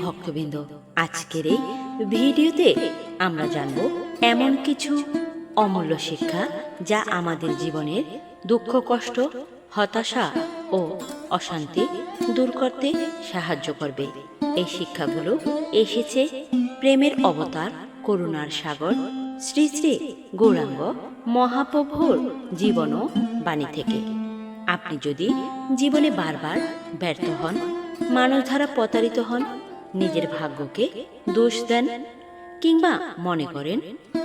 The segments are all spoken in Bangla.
ভক্তবৃন্দ, আজকের এই ভিডিওতে আমরা জানব এমন কিছু অমূল্য শিক্ষা যা আমাদের জীবনের দুঃখ, কষ্ট, হতাশা ও অশান্তি দূর করতে সাহায্য করবে। এই শিক্ষাগুলো এসেছে প্রেমের অবতার, করুণার সাগর শ্রী শ্রী গৌরাঙ্গ মহাপ্রভুর জীবন ও বাণী থেকে। আপনি যদি জীবনে বারবার ব্যর্থ হন, মানুষ দ্বারা প্রতারিত হন, নিজের ভাগ্যকে দোষ দেন কিংবা মনে করেন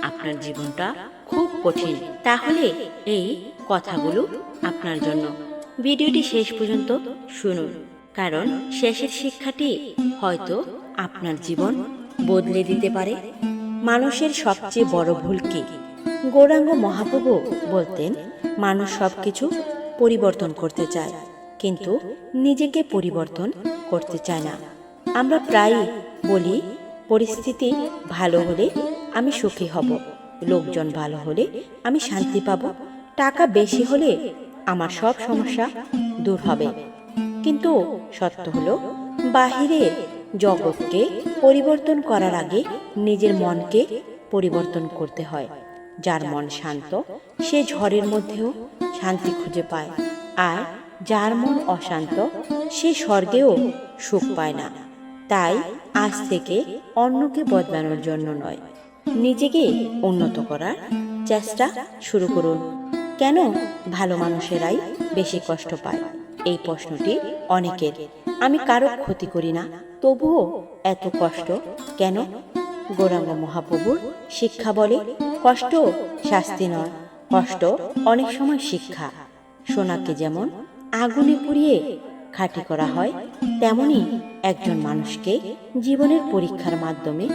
আপনার জীবনটা খুব কঠিন, তাহলে এই কথাগুলো আপনার জন্য। ভিডিওটি শেষ পর্যন্ত শুনুন, কারণ শেষের শিক্ষাটি হয়তো আপনার জীবন বদলে দিতে পারে। মানুষের সবচেয়ে বড় ভুল কি? গৌরাঙ্গ মহাপ্রভু বলতেন, মানুষ সবকিছু পরিবর্তন করতে চায়, কিন্তু নিজেকে পরিবর্তন করতে চায় না। আমরা প্রায়ই বলি, পরিস্থিতি ভালো হলে আমি সুখী হব, লোকজন ভালো হলে আমি শান্তি পাব, টাকা বেশি হলে আমার সব সমস্যা দূর হবে। কিন্তু সত্য হলো, বাহিরের জগৎকে পরিবর্তন করার আগে নিজের মনকে পরিবর্তন করতে হয়। যার মন শান্ত, সে ঝড়ের মধ্যেও শান্তি খুঁজে পায়, আর যার মন অশান্ত, সে স্বর্গেও সুখ পায় না। তাই আজ থেকে অন্যকে বদলানোর জন্য নয়, নিজেকে উন্নত করার চেষ্টা শুরু করুন। কেন ভালো মানুষেরাই বেশি কষ্ট পায়? এই প্রশ্নটি অনেকের। আমি কারো ক্ষতি করি না, তবুও এত কষ্ট কেন? গৌরাঙ্গ মহাপ্রভুর শিক্ষা বলে, কষ্ট শাস্তি নয়, কষ্ট অনেক সময় শিক্ষা। সোনাকে যেমন আগুনে পুড়িয়ে খাঁটি করা হয়, তেমনি একজন মানুষকে জীবনের পরীক্ষার মাধ্যমে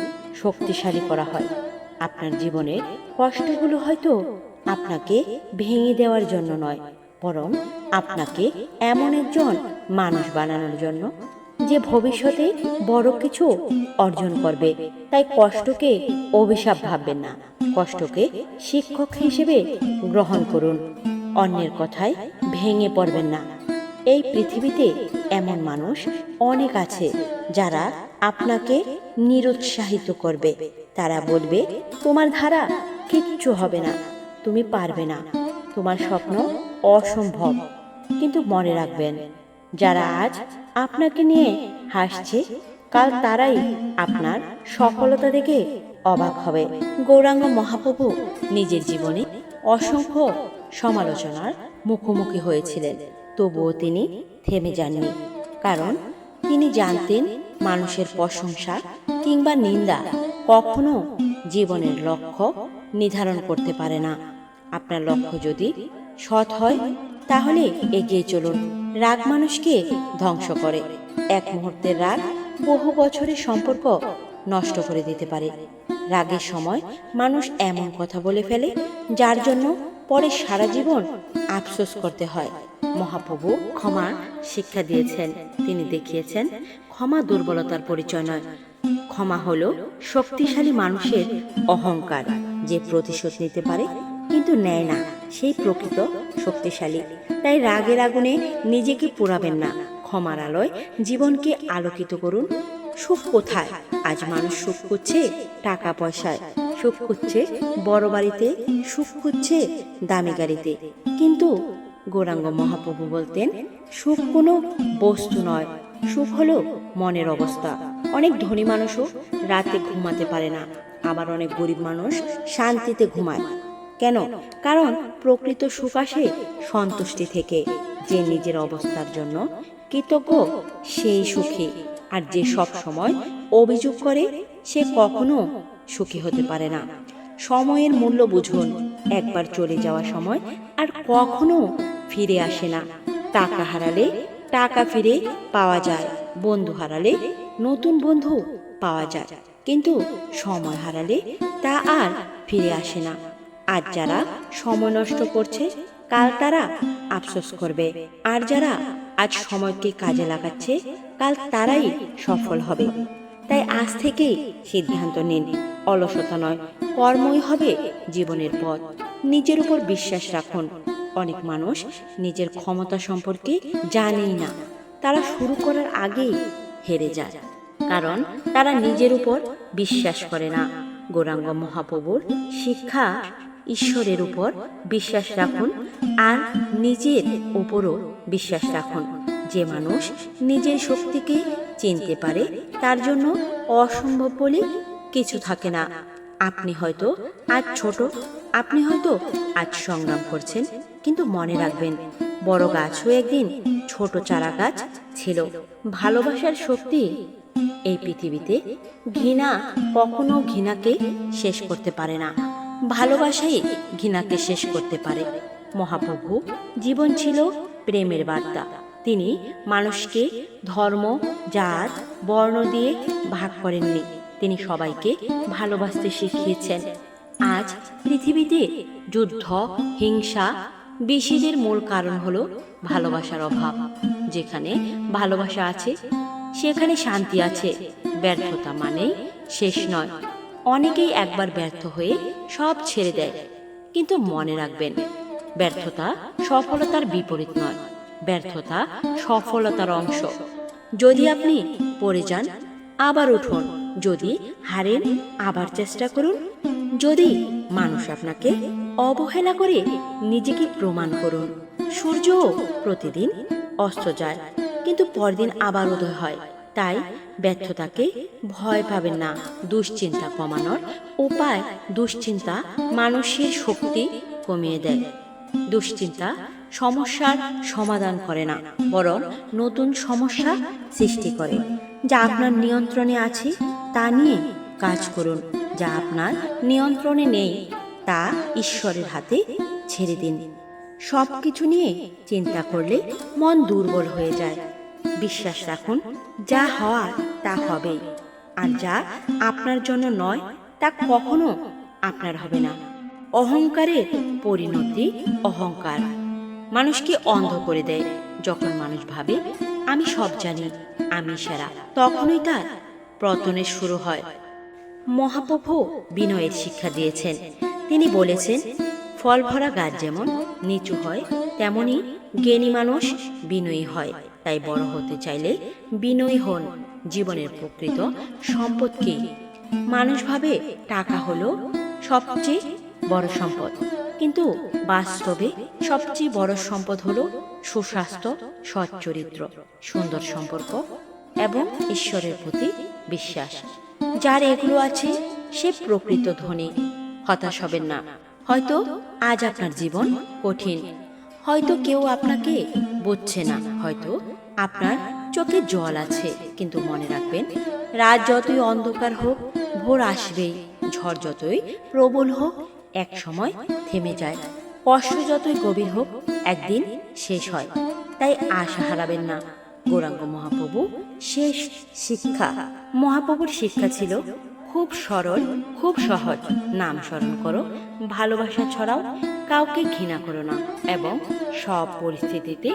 শক্তিশালী করা হয়। আপনার জীবনের কষ্টগুলো হয়তো আপনাকে ভেঙে দেওয়ার জন্য নয়, বরং আপনাকে এমন একজন মানুষ বানানোর জন্য যে ভবিষ্যতে বড় কিছু অর্জন করবে। তাই কষ্টকে অভিশাপ ভাববেন না, কষ্টকে শিক্ষক হিসেবে গ্রহণ করুন। অন্যের কথায় ভেঙে পড়বেন না। এই পৃথিবীতে এমন মানুষ অনেক আছে যারা আপনাকে নিরুৎসাহিত করবে। তারা বলবে, তোমার ধারা কিচ্ছু হবে না, তুমি পারবে না, তোমার স্বপ্ন অসম্ভব। কিন্তু মনে রাখবেন, যারা আজ আপনাকে নিয়ে হাসছে, কাল তারাই আপনার সফলতা দেখে অবাক হবে। গৌরাঙ্গ মহাপ্রভু নিজের জীবনে অসংখ্য সমালোচনার মুখোমুখি হয়েছিলেন, তবুও তিনি থেমে যাননি। কারণ তিনি জানতেন, মানুষের প্রশংসা কিংবা নিন্দা কখনো জীবনের লক্ষ্য নির্ধারণ করতে পারে না। আপনার লক্ষ্য যদি সৎ হয়, তাহলে এগিয়ে চলুন। রাগ মানুষকে ধ্বংস করে। এক মুহূর্তের রাগ বহু বছরের সম্পর্ক নষ্ট করে দিতে পারে। রাগের সময় মানুষ এমন কথা বলে ফেলে, যার জন্য পরে সারা জীবন আফসোস করতে হয়। মহাপ্রভু ক্ষমা শিক্ষা দিয়েছেন। তিনি দেখিয়েছেন, ক্ষমা দুর্বলতার পরিচয় নয়, ক্ষমা হলো শক্তিশালী মানুষের অহংকার। যে প্রতিশোধ নিতে পারে কিন্তু নেয় না, সেই প্রকৃত শক্তিশালী। তাই রাগের আগুনে নিজেকে পোড়াবেন না, ক্ষমার আলোয় জীবনকে আলোকিত করুন। সুখ কোথায়? আজ মানুষ সুখ খুঁজছে টাকা পয়সায়, সুখ খুঁজছে বড় বাড়িতে, সুখ খুঁজছে দামি গাড়িতে। কিন্তু গৌরাঙ্গ মহাপ্রভু বলতেন, সুখ কোনো বস্তু নয়, সুখ হলো মনের অবস্থা। অনেক ধনী মানুষও রাতে ঘুমাতে পারে না, আবার অনেক গরিব মানুষ শান্তিতে ঘুমায়। কেন? কারণ প্রকৃত সুখ আসে সন্তুষ্টি থেকে। যে নিজের অবস্থার জন্য কৃতজ্ঞ, সেই সুখী। আর যে সব সময় অভিযোগ করে, সে কখনো সুখী হতে পারে না। সময়ের মূল্য বুঝুন। একবার চলে যাওয়া সময় আর কখনো ফিরে আসে না। টাকা হারালে টাকা ফিরে পাওয়া যায়, বন্ধু হারালে নতুন বন্ধু পাওয়া যায়, কিন্তু সময় হারালে তা আর ফিরে আসে না। আজ যারা সময় নষ্ট করছে, কাল তারা আফসোস করবে। আর যারা আজ সময়কে কাজে লাগাচ্ছে, কাল তারাই সফল হবে। তাই আজ থেকেই সিদ্ধান্ত নিন, অলসতা নয়, কর্মই হবে জীবনের পথ। নিজের উপর বিশ্বাস রাখুন। অনেক মানুষ নিজের ক্ষমতা সম্পর্কে জানেই না, তারা শুরু করার আগেই হেরে যায়। কারণ তারা নিজের উপর বিশ্বাস করে না। গৌরাঙ্গ মহাপ্রভুর শিক্ষা, ঈশ্বরের উপর বিশ্বাস রাখুন আর নিজের উপরও বিশ্বাস রাখুন। যে মানুষ নিজের শক্তিকে চিনতে পারে তার জন্য অসম্ভব বলে কিছু থাকে না। আপনি হয়তো আজ ছোট, আপনি হয়তো আজ সংগ্রাম করছেন, কিন্তু মনে রাখবেন বড় গাছও একদিন ছোট চারা গাছ ছিল। ভালোবাসার শক্তি এই পৃথিবীতে। ঘৃণা কখনো ঘৃণাকে শেষ করতে পারে না, ভালোবাসাই ঘৃণাকে শেষ করতে পারে। মহাপ্রভু জীবন ছিল প্রেমের বার্তা। তিনি মানুষকে ধর্ম, জাত, বর্ণ দিয়ে ভাগ করেননি। তিনি সবাইকে ভালোবাসতে শিখিয়েছেন। আজ পৃথিবীতে যুদ্ধ, হিংসা, বিষাদের মূল কারণ হলো ভালোবাসার অভাব। যেখানে ভালোবাসা আছে সেখানে শান্তি আছে। ব্যর্থতা মানেই শেষ নয়। অনেকেই একবার ব্যর্থ হয়ে সব ছেড়ে দেয়, কিন্তু মনে রাখবেন ব্যর্থতা সফলতার বিপরীত নয়, ব্যর্থতা সফলতার অংশ। যদি আপনি পড়ে যান আবার উঠুন, যদি হারেন আবার চেষ্টা করুন, যদি মানুষ আপনাকে অবহেলা করে নিজেকে প্রমাণ করুন। সূর্য প্রতিদিন অস্ত যায়, কিন্তু পরদিন আবার উদয় হয়। তাই ব্যর্থতাকে ভয় পাবেন না। দুশ্চিন্তা কমানোর উপায়, দুশ্চিন্তা মানুষের শক্তি কমিয়ে দেয়। দুশ্চিন্তা সমস্যার সমাধান করে না, বরং নতুন সমস্যা সৃষ্টি করে। যা আপনার নিয়ন্ত্রণে আছে তা নিয়ে কাজ করুন, যা আপনার নিয়ন্ত্রণে নেই তা ঈশ্বরের হাতে ছেড়ে দিন। সব কিছু নিয়ে চিন্তা করলে মন দুর্বল হয়ে যায়। বিশ্বাস রাখুন, যা হওয়ার তা হবেই, আর যা আপনার জন্য নয় তা কখনো আপনার হবে না। অহংকারের পরিণতি অহংকার মানুষকে অন্ধ করে দেয়। যখন মানুষ ভাবে আমি সব জানি, আমি সেরা, তখনই তার পতনের শুরু হয়। মহাপ্রভু বিনয়ের শিক্ষা দিয়েছেন। তিনি বলেছেন, ফল ভরা গাছ যেমন নিচু হয় তেমনি জ্ঞানী মানুষ বিনয়ী হয়। তাই বড় হতে চাইলে বিনয়ী হন। জীবনের প্রকৃত সম্পদ কি? মানুষ ভাবে টাকা হলো সবচেয়ে বড় সম্পদ, কিন্তু বাস্তবে সবচেয়ে বড় সম্পদ হলো সুস্বাস্থ্য, সৎ চরিত্র, সুন্দর সম্পর্ক এবং ঈশ্বরের প্রতি বিশ্বাস। যার এগুলো আছে সে প্রকৃত ধনী। হতাশ হবেন না। হয়তো আজ আপনার জীবন কঠিন, হয়তো কেউ আপনাকে বুঝছে না, হয়তো আপনার চোখে জল আছে, কিন্তু মনে রাখবেন রাত যতই অন্ধকার হোক ভোর আসবেই। ঝড় যতই প্রবল হোক এক সময় থেমে যায়। কষ্ট যতই গভীর হোক একদিন শেষ হয়। তাই আশা হারাবেন না। গৌরাঙ্গ মহাপ্রভু শেষ শিক্ষা। মহাপ্রভুর শিক্ষা ছিল খুব সরল, খুব সহজ। নাম স্মরণ করো, ভালোবাসা ছড়াও, কাউকে ঘৃণা করো না এবং সব পরিস্থিতিতে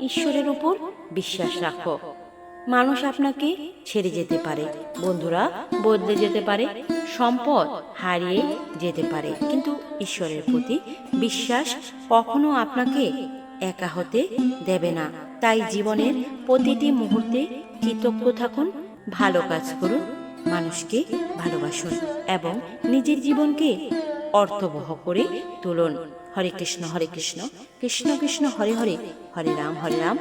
ঈশ্বরের উপর বিশ্বাস রাখো। মানুষ আপনাকে ছেড়ে যেতে পারে, বন্ধুরা বদলে যেতে পারে, সম্পদ হারিয়ে যেতে পারে, কিন্তু ঈশ্বরের প্রতি বিশ্বাস কখনো আপনাকে একা হতে দেবে না। তাই জীবনের প্রতিটি মুহূর্তে কৃতজ্ঞ থাকুন, ভালো কাজ করুন, মানুষকে ভালোবাসুন এবং নিজের জীবনকে অর্থবহ করে তুলুন। হরে কৃষ্ণ হরে কৃষ্ণ, কৃষ্ণ কৃষ্ণ হরে হরে, হরে রাম রাম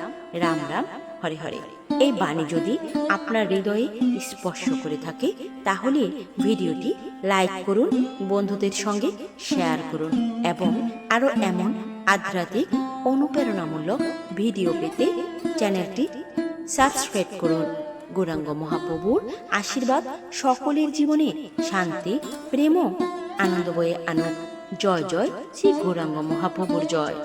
রাম হরে হরে। এই বাণী যদি আপনার হৃদয়ে স্পর্শ করে থাকে তাহলে ভিডিওটি লাইক করুন, বন্ধুদের সঙ্গে শেয়ার করুন এবং আরও এমন আধ্যাত্মিক অনুপ্রেরণামূলক ভিডিও পেতে চ্যানেলটি সাবস্ক্রাইব করুন। গৌরাঙ্গ মহাপ্রভুর আশীর্বাদ সকলের জীবনে শান্তি, প্রেম ও আনন্দ বয়ে আনুক। জয় জয় শ্রী গৌরাঙ্গ মহাপ্রভুর জয়।